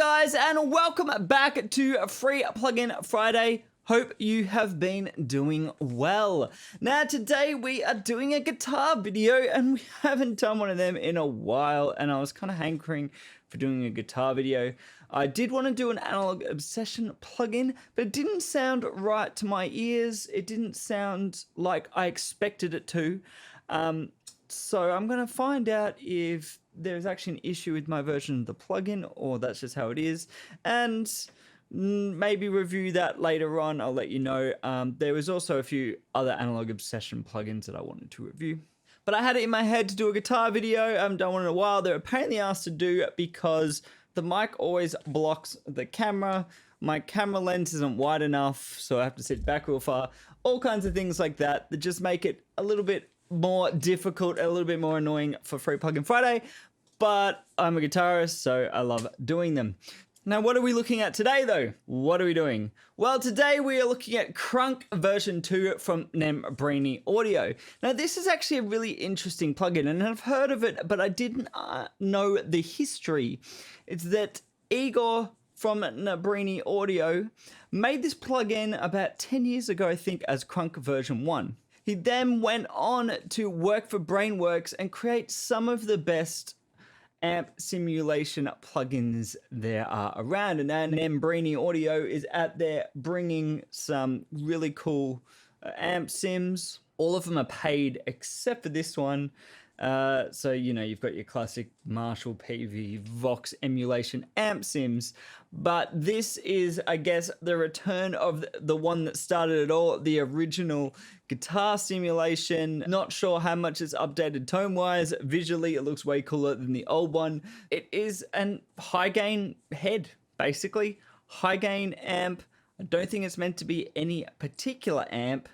guys, and welcome back to Free Plugin Friday. Hope you have been doing well. Now today we are doing a guitar video, and we haven't done one of them in a while, and I was kind of hankering for doing a guitar video. I did want to do an Analog Obsession plugin, but it didn't sound right to my ears. It didn't sound like I expected it to. So I'm going to find out if there's actually an issue with my version of the plugin, or that's just how it is, and maybe review that later on. I'll let you know. There was also a few other Analog Obsession plugins that I wanted to review, but I had it in my head to do a guitar video. I haven't done one in a while. They're a pain in the ass to do because the mic always blocks the camera. My camera lens isn't wide enough, so I have to sit back real far. All kinds of things like that that just make it a little bit more difficult, a little bit more annoying for Free Plugin Friday, but I'm a guitarist, so I love doing them. Now, what are we looking at today, though? What are we doing? Well, today we are looking at Crunck version 2 from Nembrini Audio. Now, this is actually a really interesting plugin, and I've heard of it, but I didn't know the history. It's that Igor from Nembrini Audio made this plugin about 10 years ago, I think, as Crunck version 1. He then went on to work for Brainworx and create some of the best amp simulation plugins there are around. And now Nembrini Audio is out there bringing some really cool amp sims. All of them are paid except for this one. So, you know, you've got your classic Marshall PV Vox emulation amp sims, but this is, I guess, the return of the one that started it all, the original guitar simulation. Not sure how much it's updated tone-wise. Visually, it looks way cooler than the old one. It is an high-gain head, basically. High-gain amp. I don't think it's meant to be any particular amp.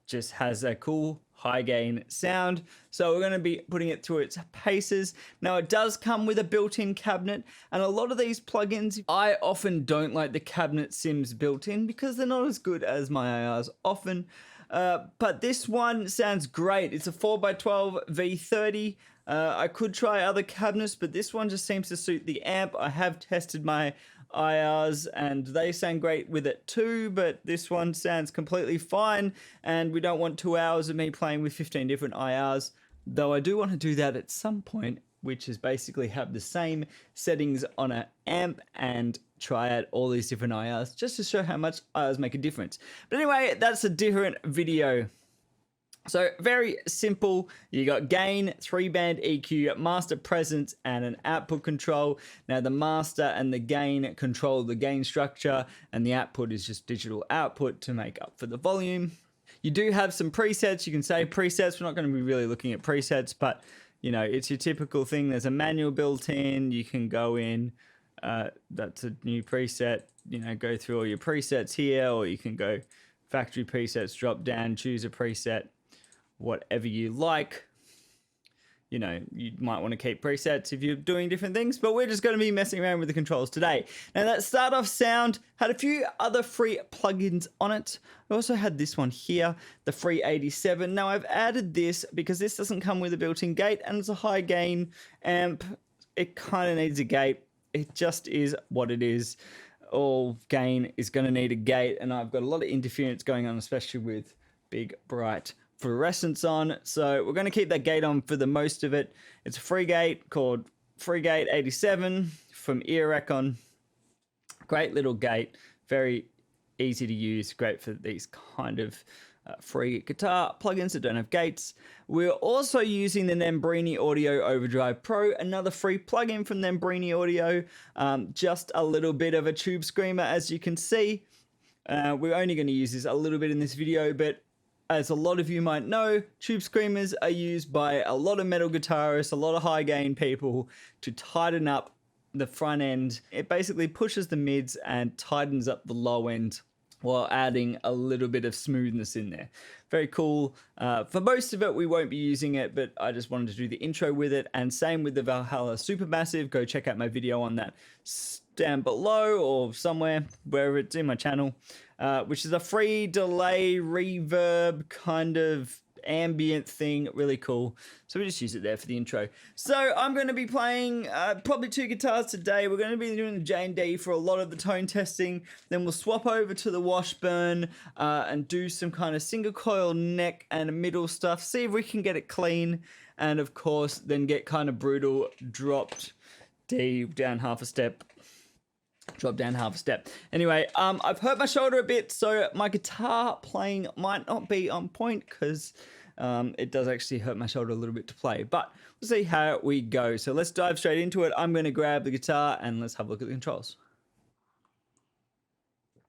Just has a cool high gain sound, so we're going to be putting it through its paces. Now, it does come with a built-in cabinet, and a lot of these plugins, I often don't like the cabinet sims built in because they're not as good as my IRs often, but this one sounds great. It's a 4x12 V30. I could try other cabinets, but this one just seems to suit the amp. I have tested my IRs and they sound great with it too, but this one sounds completely fine, and we don't want 2 hours of me playing with 15 different IRs, though I do want to do that at some point, which is basically have the same settings on an amp and try out all these different IRs just to show how much IRs make a difference. But anyway, that's a different video. So very simple. You got gain, 3-band EQ, master presence, and an output control. Now the master and the gain control the gain structure, and the output is just digital output to make up for the volume. You do have some presets. You can say presets. We're not going to be really looking at presets, but you know, it's your typical thing. There's a manual built in. You can go in. That's a new preset. You know, go through all your presets here, or you can go factory presets, drop down, choose a preset. Whatever you like. You know, you might want to keep presets if you're doing different things, but we're just going to be messing around with the controls today. Now, that start off sound had a few other free plugins on it. I also had this one here, the free 87. Now, I've added this because this doesn't come with a built-in gate, and it's a high gain amp. It kind of needs a gate. It just is what it is. All gain is going to need a gate, and I've got a lot of interference going on, especially with big, bright fluorescence on, so we're going to keep that gate on for the most of it. It's a free gate called Free Gate 87 from Earrecon. Great little gate, very easy to use, great for these kind of free guitar plugins that don't have gates. We're also using the Nembrini Audio Overdrive Pro, another free plugin from Nembrini Audio. Just a little bit of a tube screamer, as you can see. We're only going to use this a little bit in this video, but as a lot of you might know, tube screamers are used by a lot of metal guitarists, a lot of high gain people to tighten up the front end. It basically pushes the mids and tightens up the low end while adding a little bit of smoothness in there. Very cool. For most of it, we won't be using it, but I just wanted to do the intro with it. And same with the Valhalla Supermassive. Go check out my video on that down below or somewhere, wherever it's in my channel. Which is a free delay reverb kind of ambient thing, really cool. So we just use it there for the intro. So I'm going to be playing probably 2 guitars today. We're going to be doing the J&D for a lot of the tone testing. Then we'll swap over to the Washburn and do some kind of single coil neck and middle stuff. See if we can get it clean. And of course, then get kind of brutal, dropped D down half a step. Drop down half a step. Anyway, I've hurt my shoulder a bit, so my guitar playing might not be on point because it does actually hurt my shoulder a little bit to play. But we'll see how we go. So let's dive straight into it. I'm going to grab the guitar and let's have a look at the controls.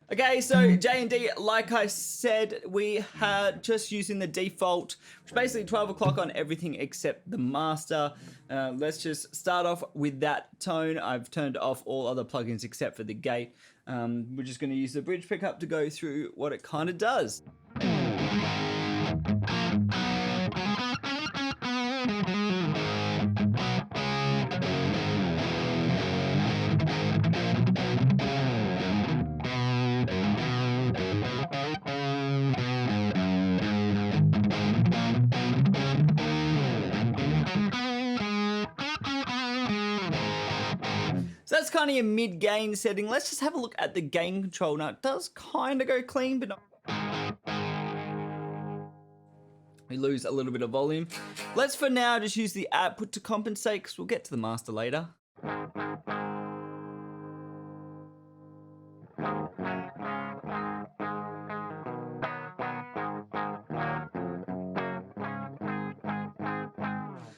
Okay, so J&D, like I said, we are just using the default, which is basically 12 o'clock on everything except the master. Let's just start off with that tone. I've turned off all other plugins except for the gate. We're just going to use the bridge pickup to go through what it kind of does. So that's kind of your mid-gain setting. Let's just have a look at the gain control. Now, it does kind of go clean, but not... We lose a little bit of volume. Let's, for now, just use the output to compensate, because we'll get to the master later.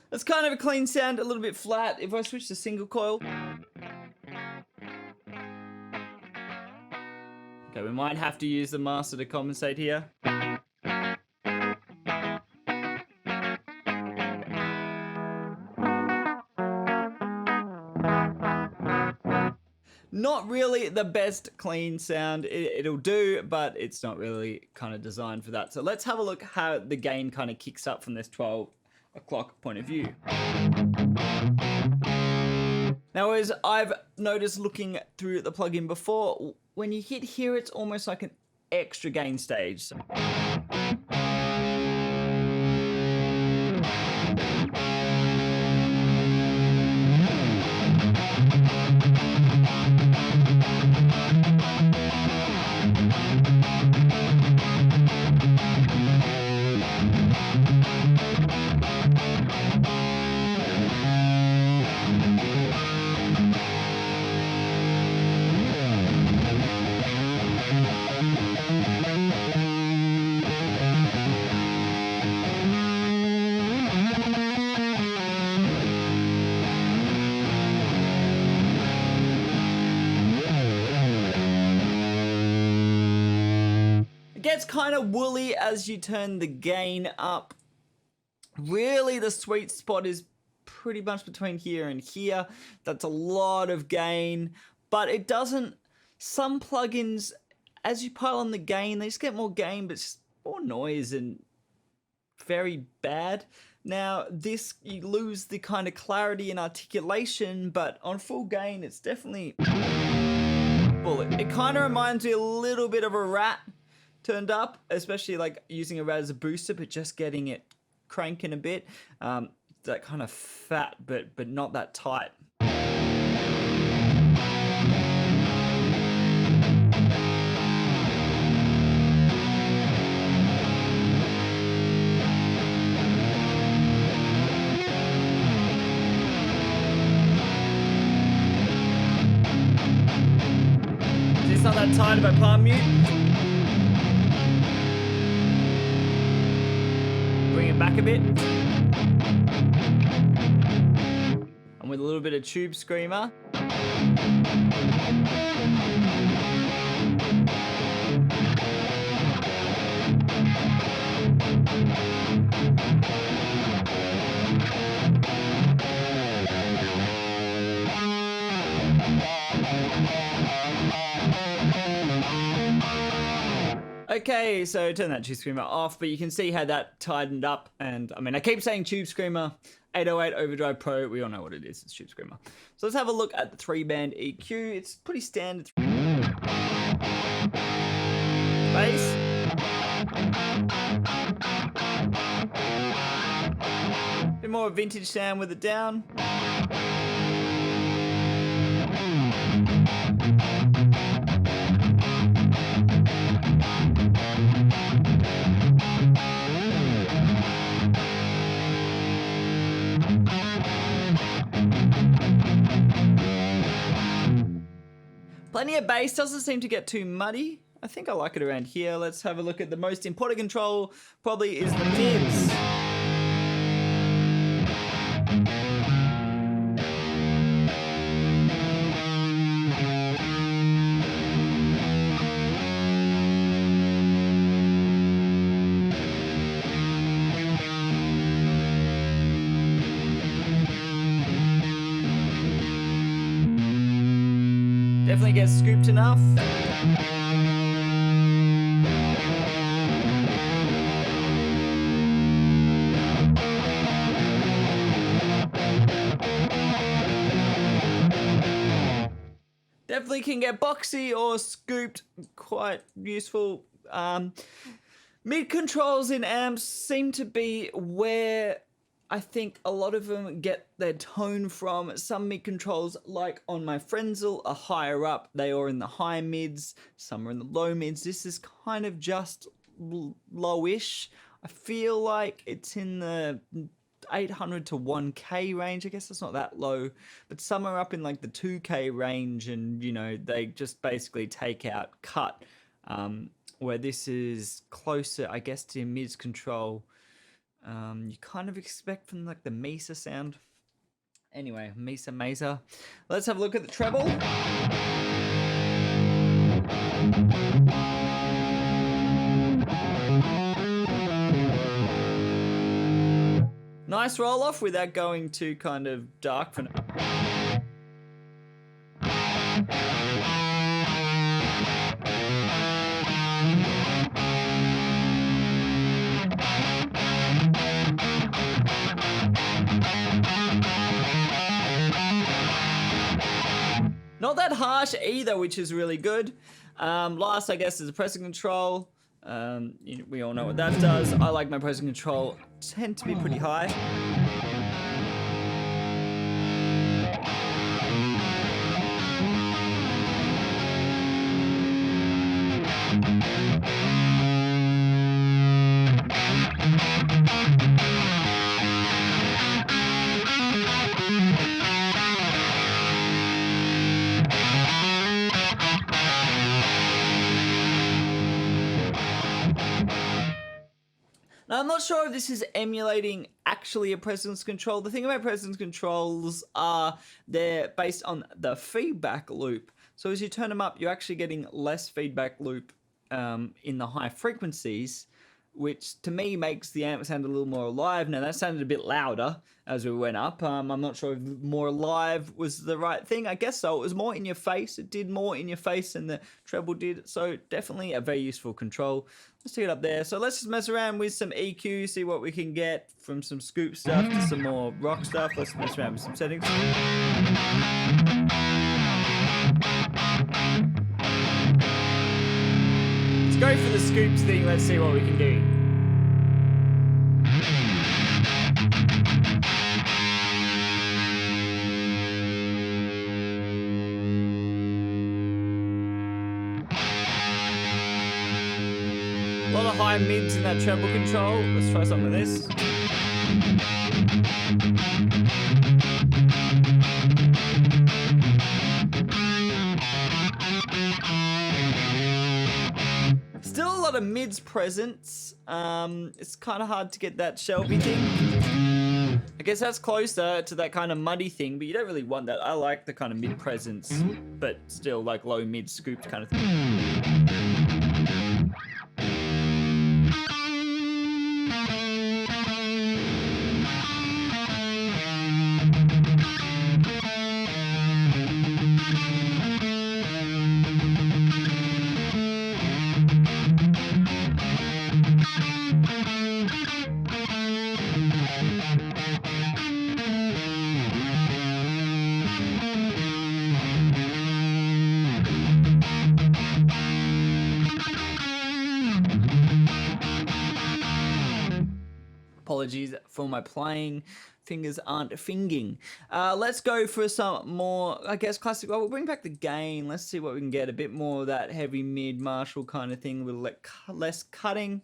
That's kind of a clean sound, a little bit flat. If I switch to single coil... Okay, we might have to use the master to compensate here. Not really the best clean sound. It'll do, but it's not really kind of designed for that. So let's have a look how the gain kind of kicks up from this 12 o'clock point of view. Now, as I've noticed looking through the plugin before, when you hit here, it's almost like an extra gain stage. So it gets kind of woolly as you turn the gain up. Really, the sweet spot is pretty much between here and here. That's a lot of gain, but it doesn't... Some plugins, as you pile on the gain, they just get more gain, but it's just more noise and very bad. Now, this, you lose the kind of clarity and articulation, but on full gain, it's definitely... Well, it kind of reminds me a little bit of a Rat turned up, especially like using a Rat as a booster, but just getting it cranking a bit. That kind of fat, but not that tight. It's not that tight if I palm mute. Bring it back a bit. And with a little bit of tube screamer. Okay, so turn that tube screamer off, but you can see how that tightened up. And I mean, I keep saying tube screamer, 808 Overdrive Pro, we all know what it is, it's tube screamer. So let's have a look at the 3-band EQ. It's pretty standard. Bass. Bit more vintage sound with it down. Plenty of bass, doesn't seem to get too muddy. I think I like it around here. Let's have a look at the most important control, probably is the mids. Definitely gets scooped enough. Definitely can get boxy or scooped, quite useful. Mid controls in amps seem to be where I think a lot of them get their tone from. Some mid controls, like on my Frenzel, are higher up. They are in the high mids, some are in the low mids. This is kind of just lowish. I feel like it's in the 800 to 1K range. I guess it's not that low, but some are up in like the 2K range, and you know, they just basically take out cut, where this is closer, I guess, to mids control. You kind of expect from like the Mesa sound. Anyway, Mesa. Let's have a look at the treble. Nice roll off without going too kind of dark for now. Not that harsh either, which is really good. Last, I guess, is the pressing control. We all know what that does. I like my pressing control tend to be pretty high. Now, I'm not sure if this is emulating actually a presence control. The thing about presence controls are they're based on the feedback loop. So as you turn them up, you're actually getting less feedback loop in the high frequencies, which to me makes the amp sound a little more alive. Now that sounded a bit louder as we went up. I'm not sure if more alive was the right thing. I guess so. It was more in your face. It did more in your face than the treble did. So definitely a very useful control. Let's take it up there. So let's just mess around with some EQ, see what we can get from some scoop stuff to some more rock stuff. Let's mess around with some settings. Let's go for the scoops thing. Let's see what we can do. A lot of high mids in that treble control. Let's try something like this. Still a lot of mids presence. It's kind of hard to get that Shelby thing. I guess that's closer to that kind of muddy thing, but you don't really want that. I like the kind of mid presence, but still like low mid scooped kind of thing. Apologies for my playing fingers aren't finging. Let's go for some more, I guess, classic. Well, we'll bring back the gain. Let's see what we can get. A bit more of that heavy mid Marshall kind of thing, a little less cutting.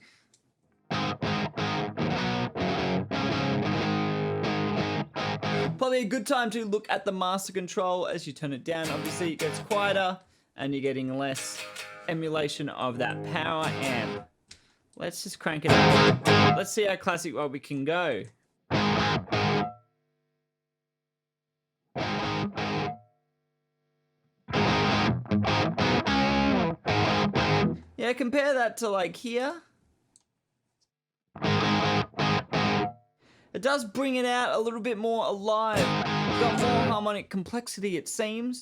Probably a good time to look at the master control. As you turn it down, obviously it gets quieter and you're getting less emulation of that power amp. Let's just crank it up. Let's see how classic well we can go. Yeah, compare that to like here. It does bring it out a little bit more alive. It's got more harmonic complexity, it seems.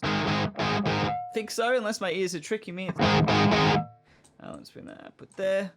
Think so, unless my ears are tricking me. Let's bring that output there.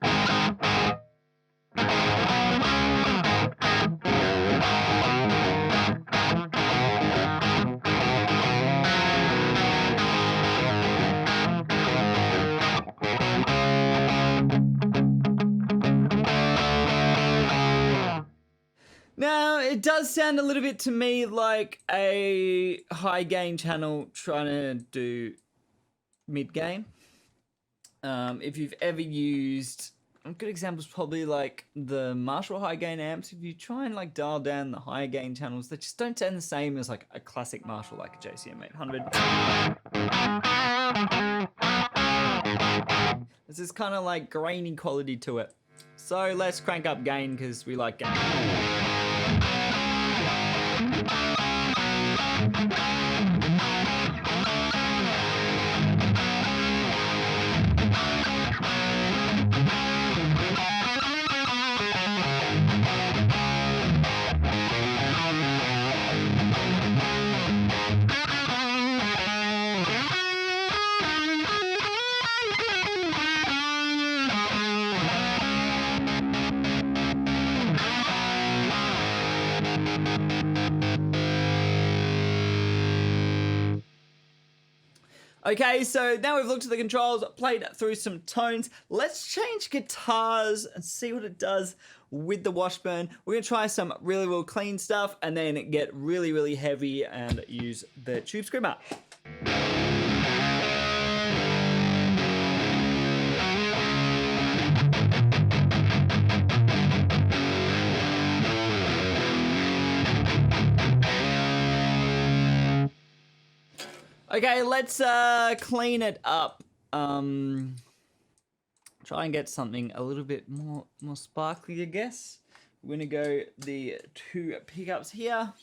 Now, it does sound a little bit to me like a high gain channel trying to do mid gain. If you've ever used, a good example is probably like the Marshall high gain amps. If you try and like dial down the high gain channels, they just don't sound the same as like a classic Marshall, like a JCM 800. There's this kind of like grainy quality to it. So let's crank up gain because we like gain. Okay, so now we've looked at the controls, played through some tones. Let's change guitars and see what it does with the Washburn. We're gonna try some really, really clean stuff and then get really, really heavy and use the Tube Screamer. Okay, let's clean it up. Try and get something a little bit more sparkly, I guess. We're gonna go the two pickups here.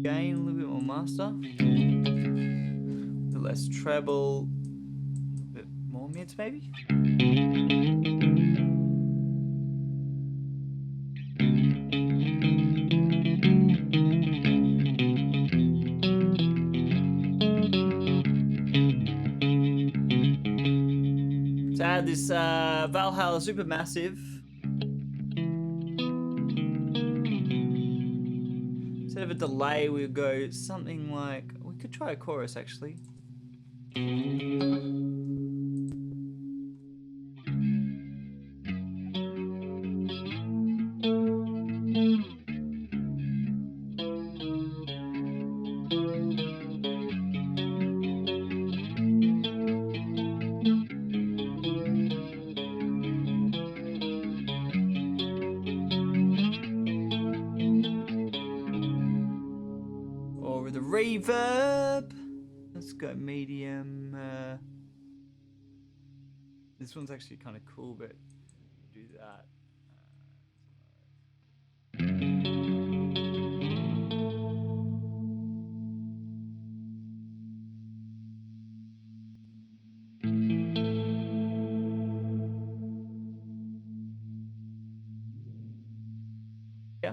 Gain, a little bit more master. A little less treble. A bit more mids, maybe? So I had this Valhalla Supermassive. Instead of a delay, we'll go something like, we could try a chorus actually. Or with a reverb. Let's go medium. This one's actually kind of cool, but do that. Yeah.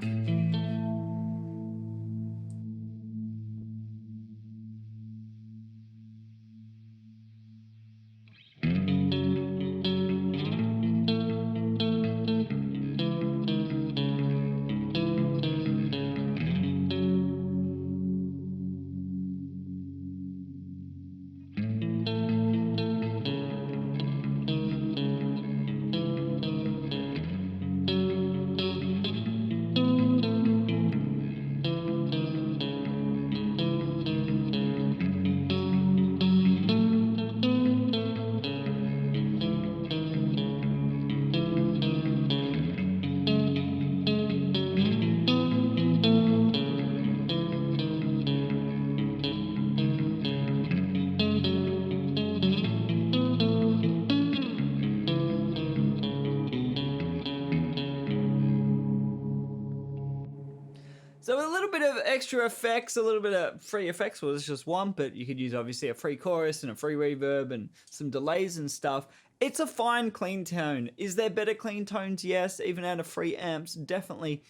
So a little bit of extra effects, a little bit of free effects. Well, it's just one, but you could use obviously a free chorus and a free reverb and some delays and stuff. It's a fine clean tone. Is there better clean tones? Yes. Even out of free amps, definitely.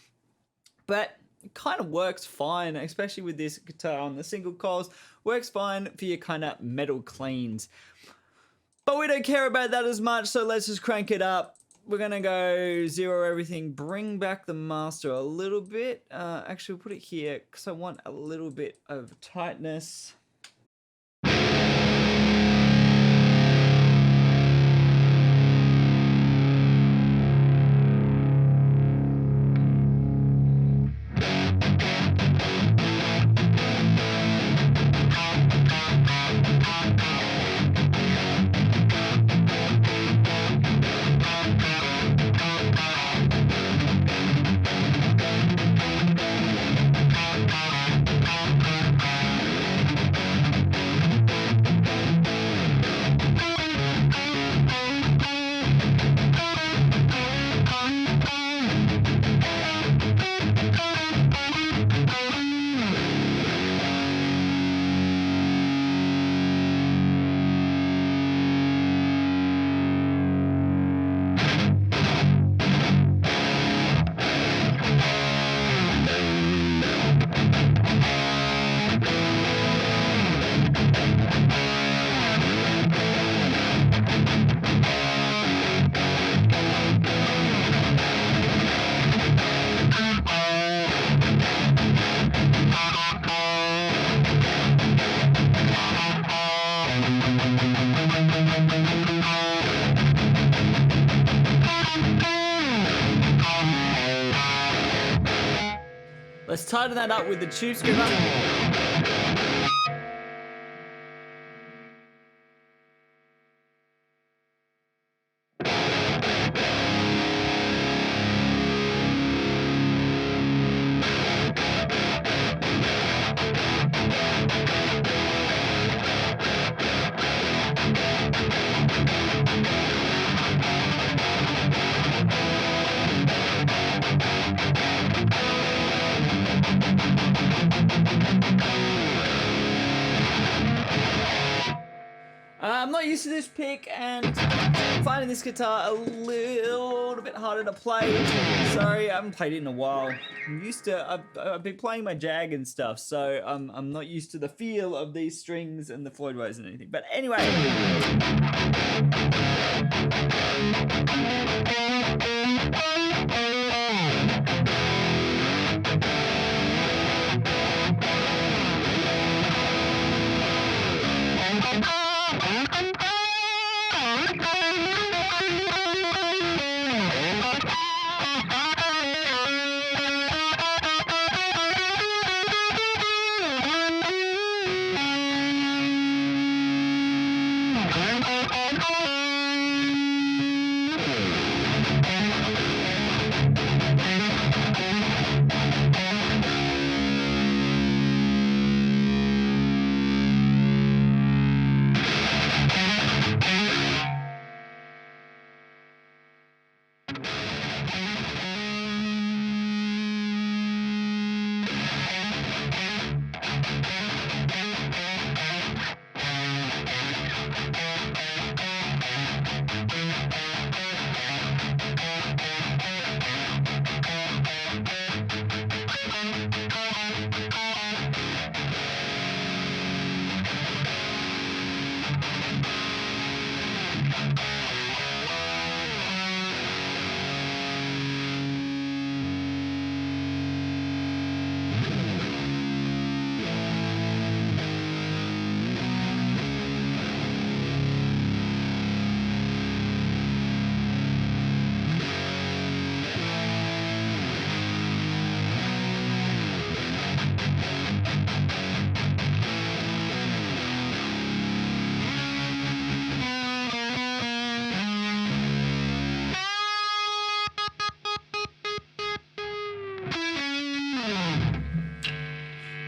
But it kind of works fine, especially with this guitar on the single coils. Works fine for your kind of metal cleans. But we don't care about that as much, so let's just crank it up. We're gonna go zero everything, bring back the master a little bit. Actually, we'll put it here because I want a little bit of tightness. Let's tighten that up with the tubescreamer. I'm not used to this pick and finding this guitar a little bit harder to play. Sorry, I haven't played it in a while. I'm used to, I've been playing my Jag and stuff, so I'm not used to the feel of these strings and the Floyd Rose and anything. But anyway.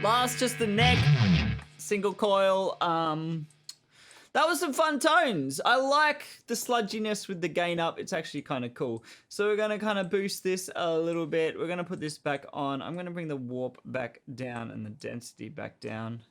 Last, just the neck, single coil. That was some fun tones. I like the sludginess with the gain up. It's actually kind of cool. So we're going to kind of boost this a little bit. We're going to put this back on. I'm going to bring the warp back down and the density back down.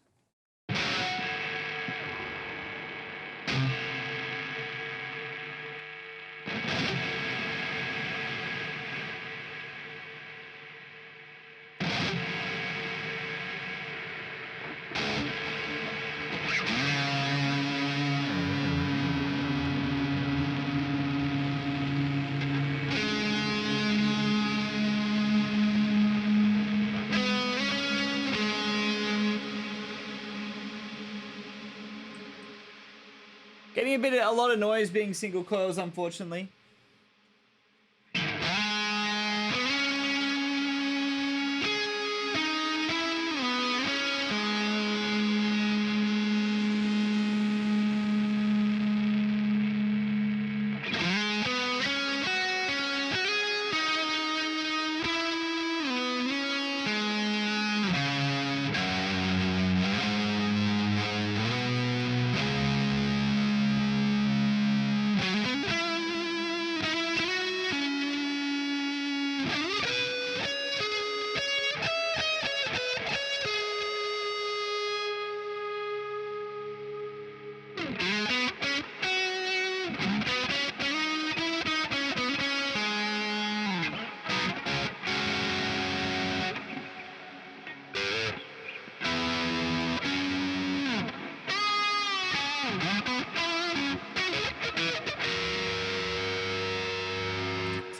Getting a lot of noise being single coils, unfortunately.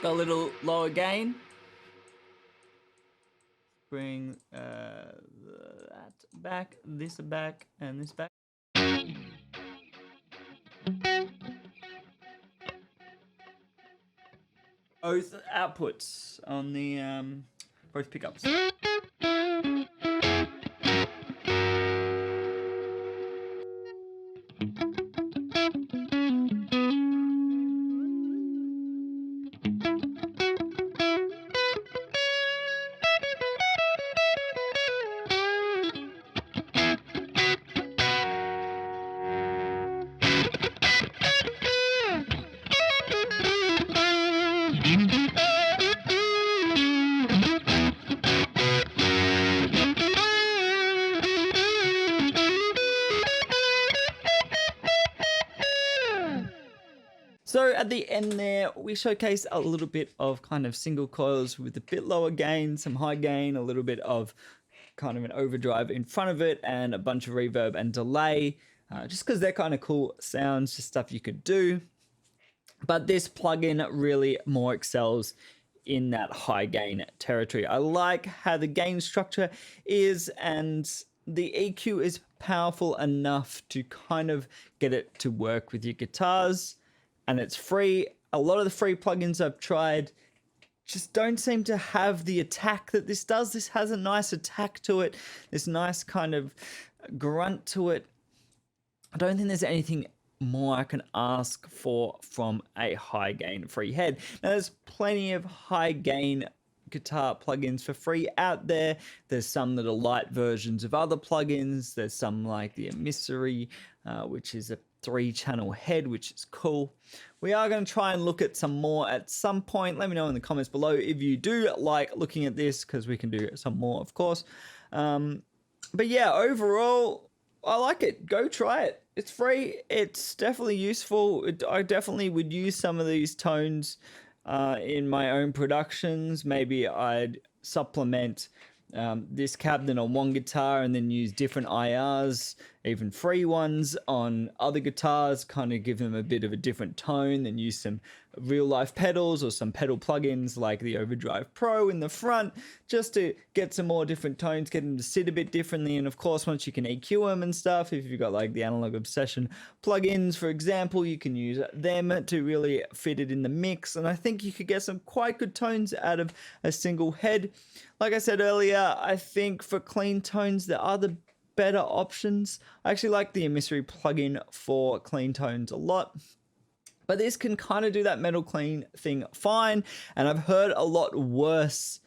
A little lower gain. Bring that back, this back, and this back. Both outputs on the both pickups. So at the end there, we showcase a little bit of kind of single coils with a bit lower gain, some high gain, a little bit of kind of an overdrive in front of it, and a bunch of reverb and delay, just because they're kind of cool sounds, just stuff you could do. But this plugin really more excels in that high gain territory. I like how the gain structure is, and the EQ is powerful enough to kind of get it to work with your guitars. And it's free. A lot of the free plugins I've tried just don't seem to have the attack that this does. This has a nice attack to it, this nice kind of grunt to it. I don't think there's anything more I can ask for from a high gain free head. Now, there's plenty of high gain guitar plugins for free out there. There's some that are light versions of other plugins. There's some like the Emissary, which is a 3-channel head, which is cool. We are going to try and look at some more at some point. Let me know in the comments below if you do like looking at this, because we can do some more, of course. But yeah, overall, I like it. Go try it. It's free. It's definitely useful. I definitely would use some of these tones in my own productions. Maybe I'd supplement this cabinet on one guitar and then use different IRs, even free ones on other guitars, kind of give them a bit of a different tone, then use some real life pedals or some pedal plugins like the Overdrive Pro in the front, just to get some more different tones, get them to sit a bit differently. And of course, once you can EQ them and stuff, if you've got like the Analog Obsession plugins, for example, you can use them to really fit it in the mix. And I think you could get some quite good tones out of a single head. Like I said earlier, I think for clean tones, there are the better options. I actually like the Emissary plugin for clean tones a lot, but this can kind of do that metal clean thing fine. And I've heard a lot worse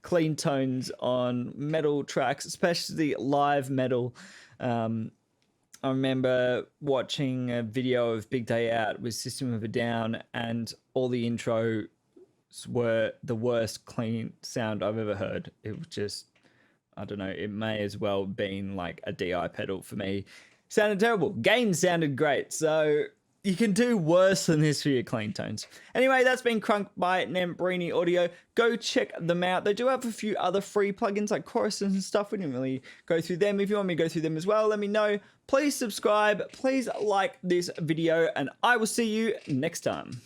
clean tones on metal tracks, especially live metal. I remember watching a video of Big Day Out with System of a Down, and all the intros were the worst clean sound I've ever heard. It was just, I don't know, it may as well have been like a DI pedal for me. Sounded terrible. Gain sounded great, so you can do worse than this for your clean tones. Anyway, that's been Crunck by Nembrini Audio. Go check them out. They do have a few other free plugins like choruses and stuff. We didn't really go through them. If you want me to go through them as well, let me know. Please subscribe. Please like this video, and I will see you next time.